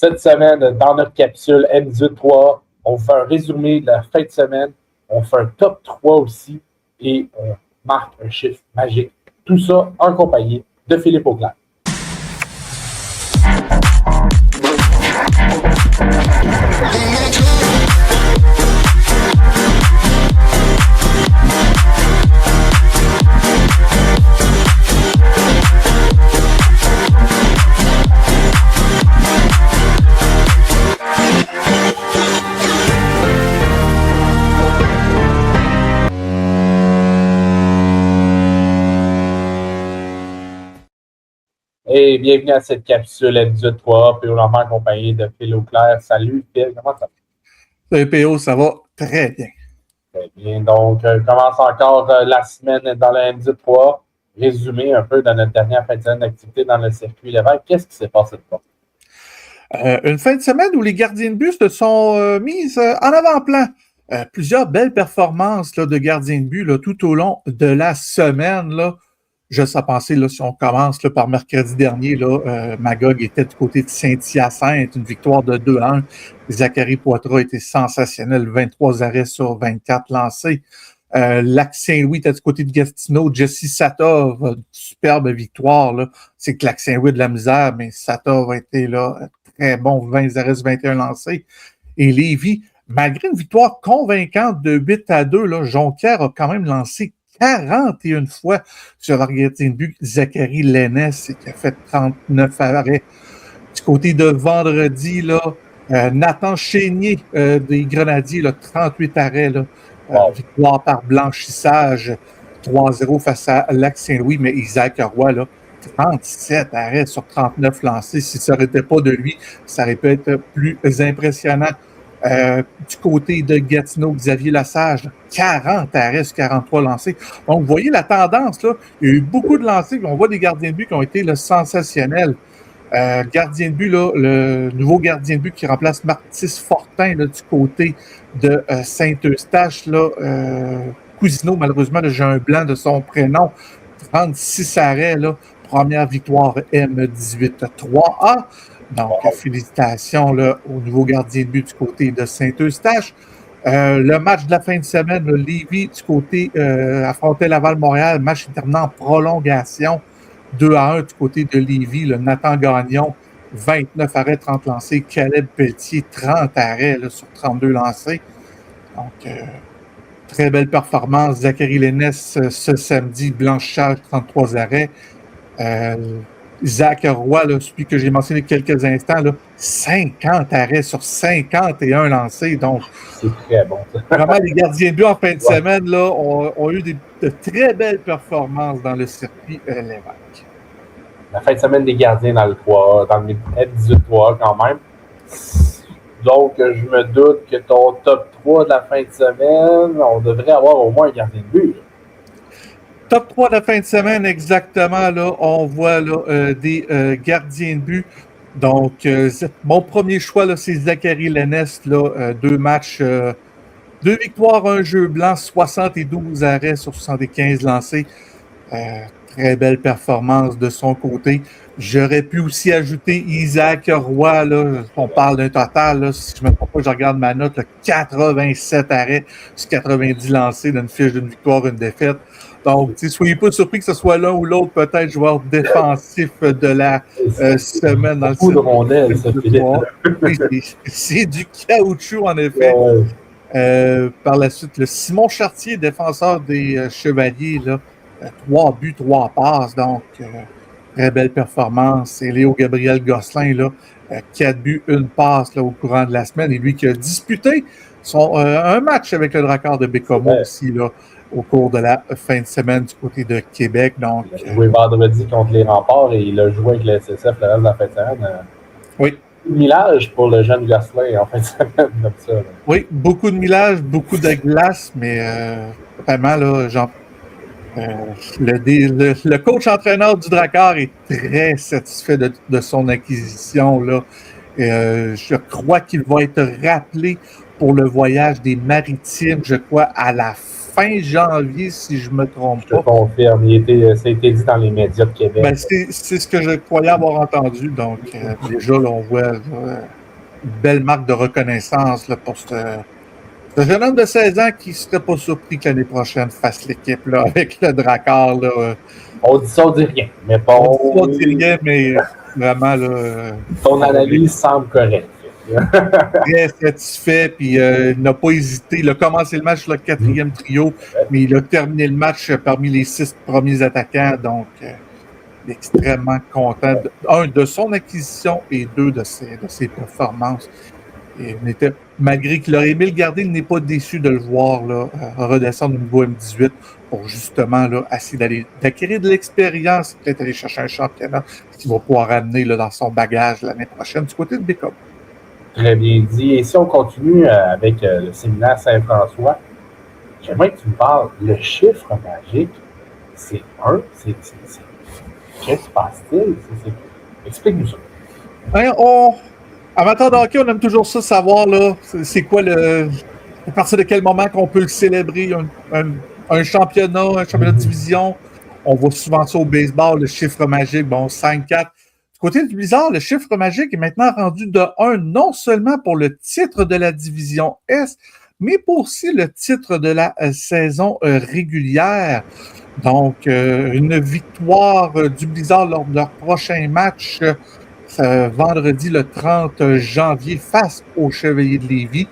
Cette semaine, dans notre capsule M18.3, on fait un résumé de la fin de semaine, on fait un top 3 aussi et on marque un chiffre magique. Tout ça en compagnie de Philippe Auclair. Et bienvenue à cette capsule M18.3, PO Normand en compagnie de Phil Auclair. Salut Phil, comment ça va? Salut PO, ça va très bien. Très bien, donc commence encore la semaine dans le M18.3. Résumé un peu de notre dernière fin de semaine d'activité dans le circuit Lévesque. Qu'est-ce qui s'est passé de toi? Une fin de semaine où les gardiens de but se sont mis en avant-plan. Plusieurs belles performances là, de gardiens de but là, tout au long de la semaine. Là. Juste à penser, là, si on commence là, par mercredi dernier, là, Magog était du côté de Saint-Hyacinthe, une victoire de 2-1. Zachary Poitras était sensationnel, 23 arrêts sur 24 lancés. Lac-Saint-Louis était du côté de Gatineau. Jesse Satov, superbe victoire. Là. C'est que Lac-Saint-Louis a de la misère, mais Satov a été là, très bon, 20 arrêts sur 21 lancés. Et Lévis, malgré une victoire convaincante de 8-2, là, Jonquière a quand même lancé 41 fois sur le gardien de but Zachary Lénès qui a fait 39 arrêts. Du côté de vendredi, là, Nathan Chénier des Grenadiers, là, 38 arrêts. Là, victoire par blanchissage, 3-0 face à Lac-Saint-Louis, mais Isaac Roy, là, 37 arrêts sur 39 lancés. Si ça n'aurait pas de lui, ça aurait pu être plus impressionnant. Du côté de Gatineau, Xavier Lassage, 40 arrêts sur 43 lancés. Donc, vous voyez la tendance, là. Il y a eu beaucoup de lancés, on voit des gardiens de but qui ont été là, sensationnels. Gardien de but, là, le nouveau gardien de but qui remplace Martis Fortin là, du côté de Saint-Eustache, là, Cousineau, malheureusement, là, j'ai un blanc de son prénom, 36 arrêts, là, première victoire M18-3A. Donc, félicitations là, au nouveau gardien de but du côté de Saint-Eustache. Le match de la fin de semaine, le Lévis du côté affrontait Laval-Montréal, match terminé en prolongation, 2-1 du côté de Lévis. Le Nathan Gagnon, 29 arrêts, 30 lancés. Caleb Pelletier, 30 arrêts là, sur 32 lancés. Donc, très belle performance. Zachary Lénès ce samedi, blanchissage, 33 arrêts. Zach Roy, là, celui que j'ai mentionné quelques instants, là, 50 arrêts sur 51 lancés. Donc, c'est très bon. Vraiment, les gardiens de but en fin de semaine là, ont eu de très belles performances dans le circuit Lévesque. La fin de semaine des gardiens dans le 3, dans le F18-3 quand même. Donc, je me doute que ton top 3 de la fin de semaine, on devrait avoir au moins un gardien de but. Là. Top 3 de la fin de semaine, exactement. Là, on voit là, des gardiens de but. Donc, mon premier choix, là, c'est Zachary Lénès. Là, 2 matchs, 2 victoires, 1 jeu blanc, 72 arrêts sur 75 lancés. Très belle performance de son côté. J'aurais pu aussi ajouter Isaac Roy. Là, on parle d'un total, là, si je ne me trompe pas, je regarde ma note, là, 87 arrêts sur 90 lancés d'une fiche d'une victoire, une défaite. Donc, soyez pas surpris que ce soit l'un ou l'autre, peut-être joueur défensif de la semaine dans le coup de rondelle, ça, c'est du caoutchouc, en effet. Par la suite, le Simon Chartier, défenseur des Chevaliers, là, 3 buts, 3 passes. Donc, très belle performance. Et Léo Gabriel Gosselin, là, 4 buts, 1 passe là, au courant de la semaine. Et lui qui a disputé un match avec le Drakkar de Bécomo aussi, là, au cours de la fin de semaine du côté de Québec. Donc, il a joué vendredi contre les Remparts et il a joué avec le SSF le reste de la fin de semaine. Oui. Millage pour le jeune Gosselin en fin de semaine comme ça. Là. Oui, beaucoup de millage, beaucoup de glace, mais vraiment, là, genre, le coach-entraîneur du Drakkar est très satisfait de son acquisition. Là. Je crois qu'il va être rappelé pour le voyage des Maritimes, je crois, à la fin janvier, si je ne me trompe Je te pas. confirme, ça a été dit dans les médias de Québec. Ben, c'est ce que je croyais avoir entendu. Donc, déjà, là, on voit là, une belle marque de reconnaissance là, pour ce jeune homme de 16 ans qui ne serait pas surpris que l'année prochaine fasse l'équipe là, avec le Drakkar. Là. On dit ça, on dit rien. Mais bon, On dit rien, mais vraiment, là, ton analyse semble correcte. Très satisfait, puis il n'a pas hésité. Il a commencé le match sur le 4e trio, mais il a terminé le match parmi les 6 premiers attaquants. Donc, il est extrêmement content, de son acquisition et 2 de ses performances. Et malgré qu'il aurait aimé le garder, il n'est pas déçu de le voir là, redescendre au niveau M18 pour justement là, essayer d'acquérir de l'expérience, peut-être aller chercher un championnat qu'il va pouvoir amener là, dans son bagage l'année prochaine du côté de Bécom. Très bien dit. Et si on continue avec le séminaire Saint-François, j'aimerais que tu me parles. Le chiffre magique, c'est 1. Qu'est-ce qui se passe-t-il? Explique-nous ça. Hein, amateur de hockey, on aime toujours ça, savoir là, c'est quoi à partir de quel moment qu'on peut le célébrer, un championnat de division. On voit souvent ça au baseball, le chiffre magique, bon, 5-4. Du côté du Blizzard, le chiffre magique est maintenant rendu de 1, non seulement pour le titre de la division S, mais pour aussi le titre de la saison régulière. Donc, une victoire du Blizzard lors de leur prochain match vendredi le 30 janvier face aux Chevaliers de Lévis,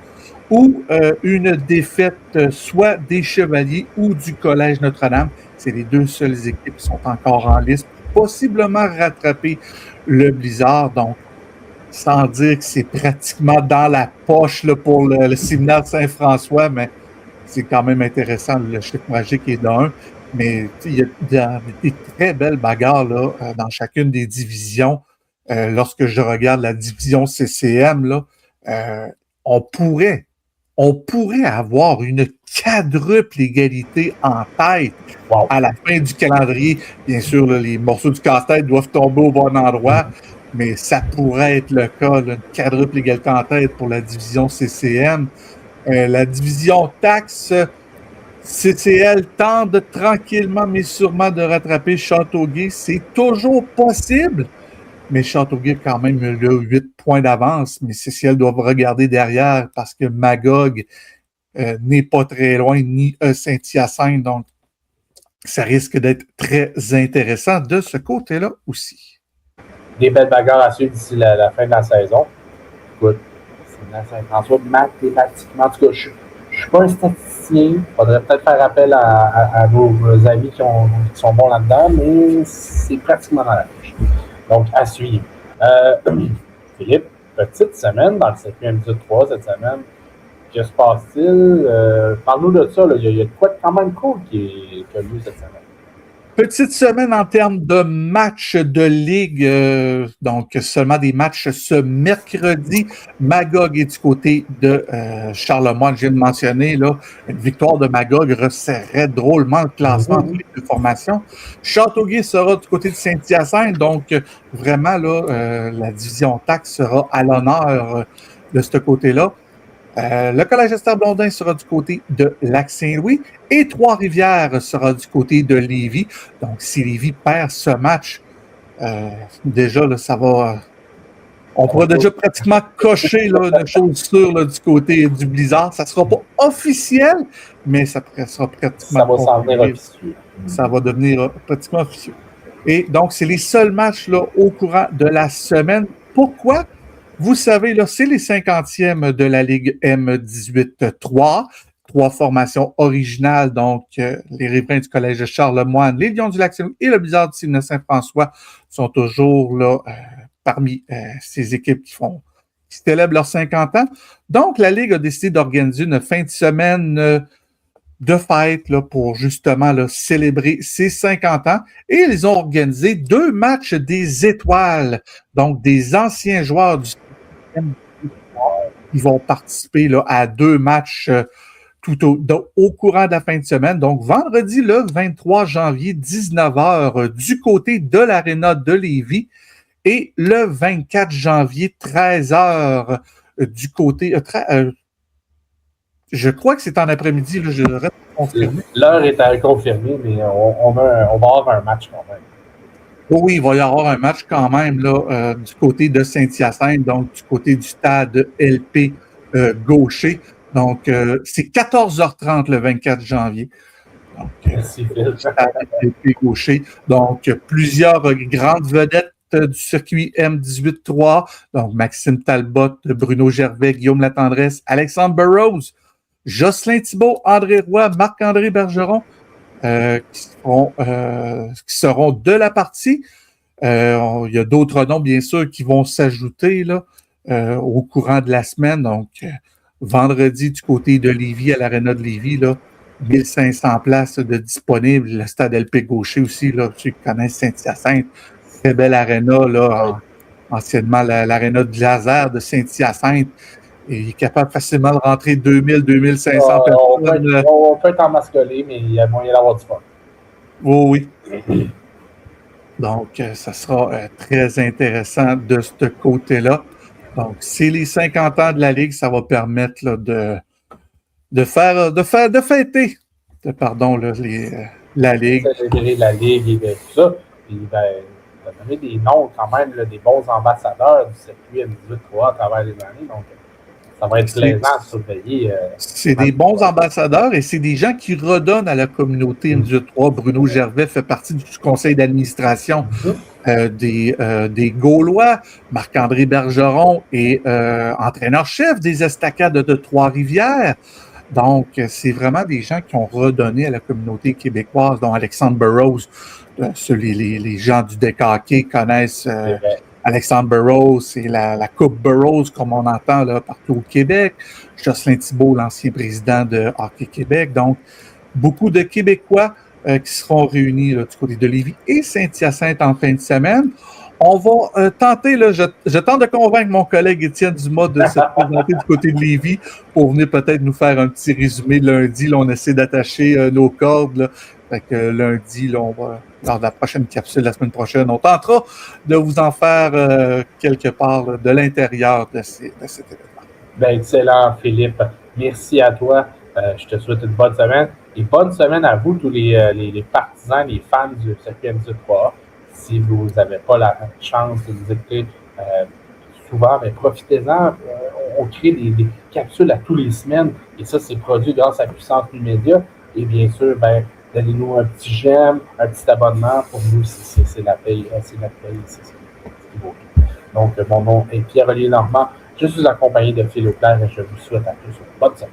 ou une défaite soit des Chevaliers ou du Collège Notre-Dame. C'est les 2 seules équipes qui sont encore en liste pour possiblement rattraper le Blizzard. Donc, sans dire que c'est pratiquement dans la poche là, pour le séminaire de Saint-François, mais c'est quand même intéressant. Le chiffre magique est d'1. Mais il y a des très belles bagarres là, dans chacune des divisions. Lorsque je regarde la division CCM, là, on pourrait avoir une quadruple égalité en tête à la fin du calendrier. Bien sûr, là, les morceaux du casse-tête doivent tomber au bon endroit, mais ça pourrait être le cas, là, une quadruple égalité en tête pour la division CCM. La division taxe, CCL tente tranquillement mais sûrement de rattraper Châteauguay. C'est toujours possible. Mais Châteauguay, quand même, il a 8 points d'avance. Mais CCL doit regarder derrière parce que Magog n'est pas très loin, ni Saint-Hyacinthe. Donc, ça risque d'être très intéressant de ce côté-là aussi. Des belles bagarres à suivre d'ici la fin de la saison. Écoute, c'est Saint-François, mathématiquement, en tout cas, je ne suis pas un statisticien. Il faudrait peut-être faire appel à nos amis qui sont bons là-dedans, mais c'est pratiquement dans la fiche. Donc, à suivre. Philippe, petite semaine dans le CPM 3 cette semaine. Que se passe-t-il? Parle-nous de ça. Là. Il y a de quoi quand même cool qui a lieu cette semaine. Petite semaine en termes de matchs de ligue, donc seulement des matchs ce mercredi. Magog est du côté de Charlemagne, je viens de mentionner, là, une victoire de Magog resserrerait drôlement le classement entre les 2 formations. Châteauguay sera du côté de Saint-Hyacinthe, donc vraiment là, la division taxe sera à l'honneur de ce côté-là. Le Collège Esther Blondin sera du côté de Lac-Saint-Louis et Trois-Rivières sera du côté de Lévis. Donc, si Lévis perd ce match, déjà, là, ça va... on pourra déjà pratiquement cocher là, une chose sûre là, du côté du Blizzard. Ça ne sera pas officiel, mais ça sera pratiquement... Ça va s'en venir officieux. Ça va devenir pratiquement officieux. Et donc, c'est les seuls matchs là, au courant de la semaine. Pourquoi? Vous savez, là, c'est les 50e de la Ligue M18-3. 3 formations originales, donc les Riverains du Collège de Charlemagne, les Lions du Lac-Saint-Louis et le Blizzard du séminaire Saint-François sont toujours là parmi ces équipes qui célèbrent leurs 50 ans. Donc, la Ligue a décidé d'organiser une fin de semaine de fête là, pour justement là, célébrer ses 50 ans. Et ils ont organisé 2 matchs des étoiles, donc des anciens joueurs du qui vont participer là, à 2 matchs au courant de la fin de semaine. Donc, vendredi, le 23 janvier, 19h, du côté de l'Aréna de Lévis. Et le 24 janvier, 13h, du côté... Je crois que c'est en après-midi, là, je reste confirmé. L'heure est à confirmer, mais on va avoir un match quand même. Oui, il va y avoir un match quand même là, du côté de Saint-Hyacinthe, donc du côté du stade LP Gaucher. Donc, c'est 14h30 le 24 janvier. Donc, Merci, Phil. stade LP Gaucher. Donc, plusieurs grandes vedettes du circuit M18-3. Donc, Maxime Talbot, Bruno Gervais, Guillaume Latendresse, Alexandre Burrows, Jocelyn Thibault, André Roy, Marc-André Bergeron, qui seront de la partie. Il y a d'autres noms, bien sûr, qui vont s'ajouter là, au courant de la semaine. Donc, vendredi, du côté de Lévis, à l'Arena de Lévis, là, 1500 places de disponibles. Le stade LP Gaucher aussi, là, ceux qui connaissent Saint-Hyacinthe. Très belle aréna, là, anciennement l'aréna de laser de Saint-Hyacinthe. Et il est capable facilement de rentrer 2000-2500 personnes. On peut être en mascolé, mais il y a moyen d'avoir du fun. Oui. Donc, ça sera très intéressant de ce côté-là. Donc, c'est les 50 ans de la Ligue, ça va permettre là, de fêter la Ligue. Célébrer la Ligue et tout ça. Puis, on a donné des noms quand même, là, des bons ambassadeurs du circuit M18-3 à travers les années. Donc, ça va être plaisant de surveiller. C'est des bons ambassadeurs et c'est des gens qui redonnent à la communauté M18-3. Bruno Gervais fait partie du conseil d'administration des Gaulois. Marc-André Bergeron est entraîneur-chef des Estacades de Trois-Rivières. Donc, c'est vraiment des gens qui ont redonné à la communauté québécoise, dont Alexandre Burrows. Les gens du décaqué connaissent Alexandre Burrows, c'est la Coupe Burrows, comme on entend là, partout au Québec. Jocelyn Thibault, l'ancien président de Hockey Québec. Donc, beaucoup de Québécois qui seront réunis là, du côté de Lévis et Saint-Hyacinthe en fin de semaine. On va tenter, là, je tente de convaincre mon collègue Étienne Dumas de se présenter du côté de Lévis pour venir peut-être nous faire un petit résumé lundi. Là, on essaie d'attacher nos cordes. Là. Fait que lundi, là, on va, lors de la prochaine capsule, la semaine prochaine, on tentera de vous en faire quelque part là, de l'intérieur de cet événement. Ben, excellent, Philippe. Merci à toi. Je te souhaite une bonne semaine. Et bonne semaine à vous, tous les partisans, les fans du circuit M18-3. Si vous n'avez pas la chance de nous écouter souvent, mais profitez-en. On crée des capsules à tous les semaines et ça, c'est produit grâce à Puissance Média. Et bien sûr, donnez-nous un petit j'aime, un petit abonnement. Pour nous, c'est la paye. C'est notre paye. C'est beau. Donc, mon nom est Pierre-Olivier Normand. Je suis accompagné de Phil Auclair et je vous souhaite à tous une bonne semaine.